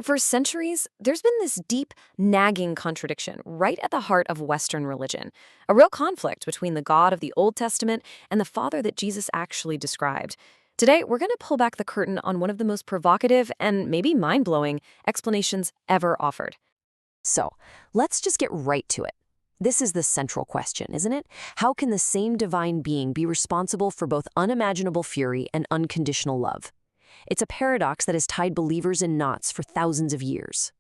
For centuries, there's been this deep, nagging contradiction right at the heart of Western religion, a real conflict between the God of the Old Testament and the Father that Jesus actually described. Today, we're going to pull back the curtain on one of the most provocative and maybe mind-blowing explanations ever offered. So, let's just get right to it. This is the central question, isn't it? How can the same divine being be responsible for both unimaginable fury and unconditional love? It's a paradox that has tied believers in knots for thousands of years.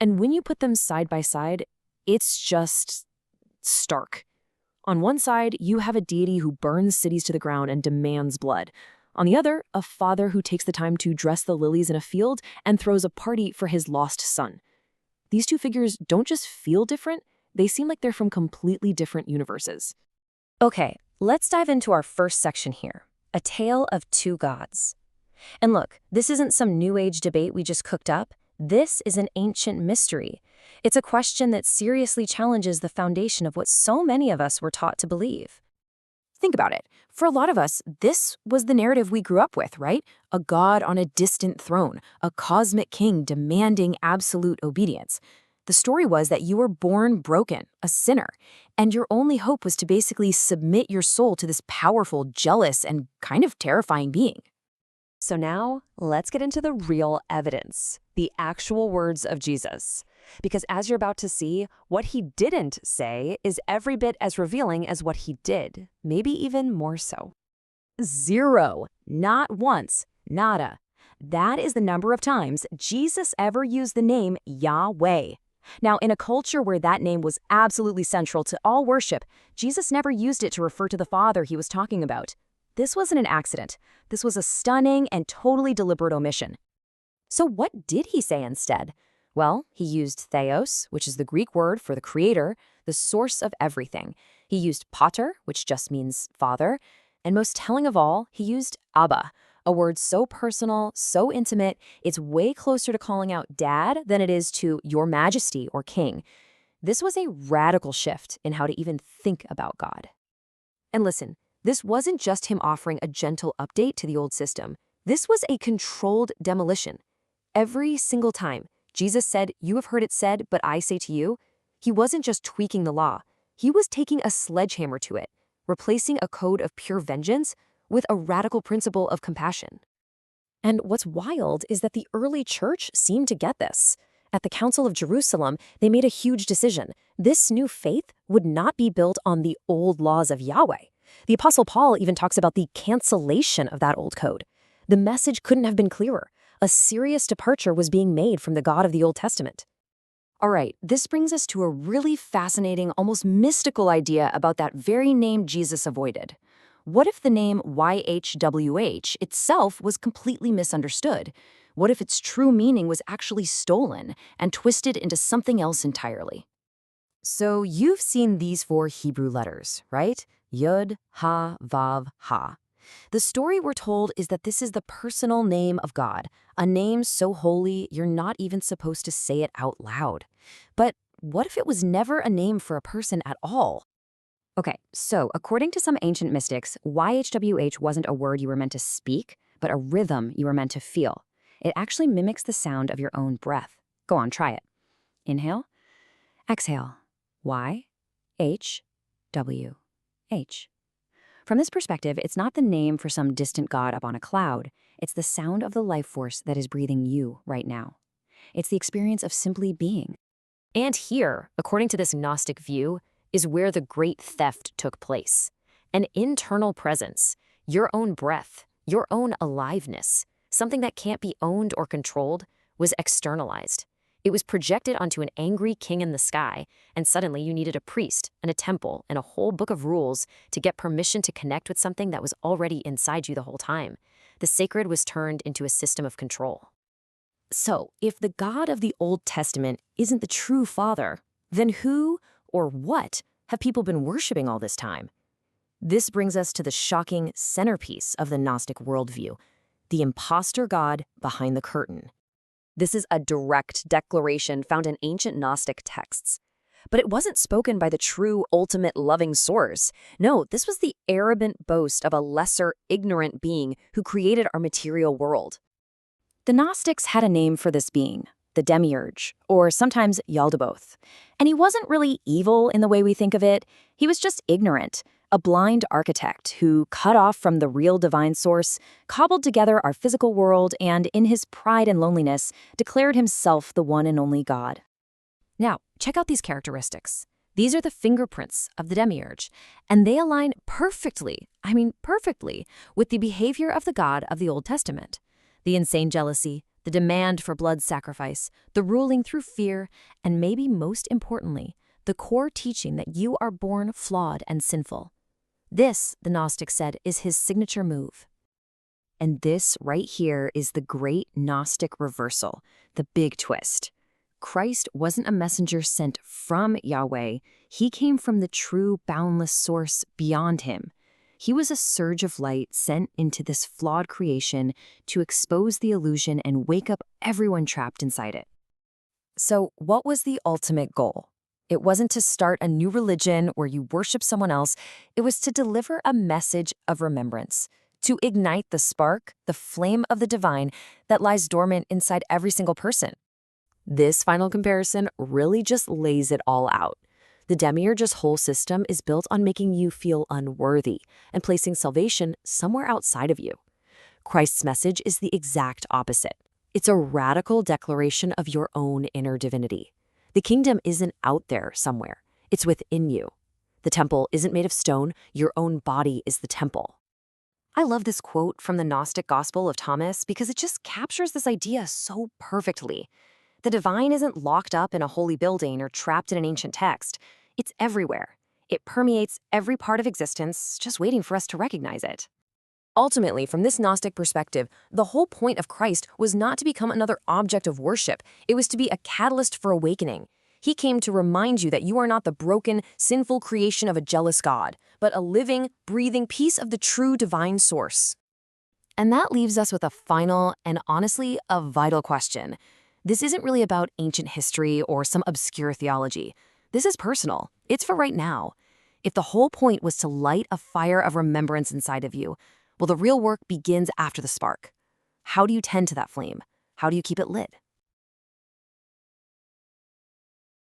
And when you put them side by side, it's just stark. On one side, you have a deity who burns cities to the ground and demands blood. On the other, a father who takes the time to dress the lilies in a field and throws a party for his lost son. These two figures don't just feel different, they seem like they're from completely different universes. Okay, let's dive into our first section here, a tale of two gods. And look, this isn't some new age debate we just cooked up. This is an ancient mystery. It's a question that seriously challenges the foundation of what so many of us were taught to believe. Think about it. For a lot of us, this was the narrative we grew up with, right? A god on a distant throne, a cosmic king demanding absolute obedience. The story was that you were born broken, a sinner, and your only hope was to basically submit your soul to this powerful, jealous, and kind of terrifying being. So now, let's get into the real evidence, the actual words of Jesus. Because as you're about to see, what he didn't say is every bit as revealing as what he did, maybe even more so. 0, not once, nada. That is the number of times Jesus ever used the name Yahweh. Now, in a culture where that name was absolutely central to all worship, Jesus never used it to refer to the Father he was talking about. This wasn't an accident. This was a stunning and totally deliberate omission. So what did he say instead? Well, he used theos, which is the Greek word for the creator, the source of everything. He used pater, which just means father. And most telling of all, he used Abba, a word so personal, so intimate, it's way closer to calling out dad than it is to your majesty or king. This was a radical shift in how to even think about God. And listen, this wasn't just him offering a gentle update to the old system. This was a controlled demolition. Every single time Jesus said, "You have heard it said, but I say to you," he wasn't just tweaking the law. He was taking a sledgehammer to it, replacing a code of pure vengeance with a radical principle of compassion. And what's wild is that the early church seemed to get this. At the Council of Jerusalem, they made a huge decision. This new faith would not be built on the old laws of Yahweh. The Apostle Paul even talks about the cancellation of that old code. The message couldn't have been clearer. A serious departure was being made from the God of the Old Testament. All right, this brings us to a really fascinating, almost mystical idea about that very name Jesus avoided. What if the name YHWH itself was completely misunderstood? What if its true meaning was actually stolen and twisted into something else entirely? So you've seen these 4 Hebrew letters, right? Yud, Ha, Vav, Ha. The story we're told is that this is the personal name of God, a name so holy you're not even supposed to say it out loud. But what if it was never a name for a person at all? Okay, so according to some ancient mystics, YHWH wasn't a word you were meant to speak, but a rhythm you were meant to feel. It actually mimics the sound of your own breath. Go on, try it. Inhale, exhale. Y, H, W, H. From this perspective, it's not the name for some distant god up on a cloud. It's the sound of the life force that is breathing you right now. It's the experience of simply being. And here, according to this Gnostic view, is where the great theft took place. An internal presence, your own breath, your own aliveness, something that can't be owned or controlled, was externalized. It was projected onto an angry king in the sky, and suddenly you needed a priest and a temple and a whole book of rules to get permission to connect with something that was already inside you the whole time. The sacred was turned into a system of control. So, if the God of the Old Testament isn't the true Father, then who or what have people been worshiping all this time? This brings us to the shocking centerpiece of the Gnostic worldview, the impostor God behind the curtain. This is a direct declaration found in ancient Gnostic texts. But it wasn't spoken by the true, ultimate, loving source. No, this was the arrogant boast of a lesser, ignorant being who created our material world. The Gnostics had a name for this being, the Demiurge, or sometimes Yaldabaoth. And he wasn't really evil in the way we think of it. He was just ignorant, a blind architect who, cut off from the real divine source, cobbled together our physical world and, in his pride and loneliness, declared himself the one and only God. Now, check out these characteristics. These are the fingerprints of the Demiurge, and they align perfectly, perfectly, with the behavior of the God of the Old Testament. The insane jealousy, the demand for blood sacrifice, the ruling through fear, and maybe most importantly, the core teaching that you are born flawed and sinful. This, the Gnostic said, is his signature move. And this right here is the great Gnostic reversal, the big twist. Christ wasn't a messenger sent from Yahweh. He came from the true, boundless source beyond him. He was a surge of light sent into this flawed creation to expose the illusion and wake up everyone trapped inside it. So, what was the ultimate goal? It wasn't to start a new religion where you worship someone else. It was to deliver a message of remembrance, to ignite the spark, the flame of the divine that lies dormant inside every single person. This final comparison really just lays it all out. The Demiurge's whole system is built on making you feel unworthy and placing salvation somewhere outside of you. Christ's message is the exact opposite. It's a radical declaration of your own inner divinity. The kingdom isn't out there somewhere. It's within you. The temple isn't made of stone. Your own body is the temple. I love this quote from the Gnostic Gospel of Thomas because it just captures this idea so perfectly. The divine isn't locked up in a holy building or trapped in an ancient text. It's everywhere. It permeates every part of existence, just waiting for us to recognize it. Ultimately, from this Gnostic perspective, the whole point of Christ was not to become another object of worship. It was to be a catalyst for awakening. He came to remind you that you are not the broken, sinful creation of a jealous God, but a living, breathing piece of the true divine source. And that leaves us with a final and honestly a vital question. This isn't really about ancient history or some obscure theology. This is personal. It's for right now. If the whole point was to light a fire of remembrance inside of you, well, the real work begins after the spark. How do you tend to that flame? How do you keep it lit?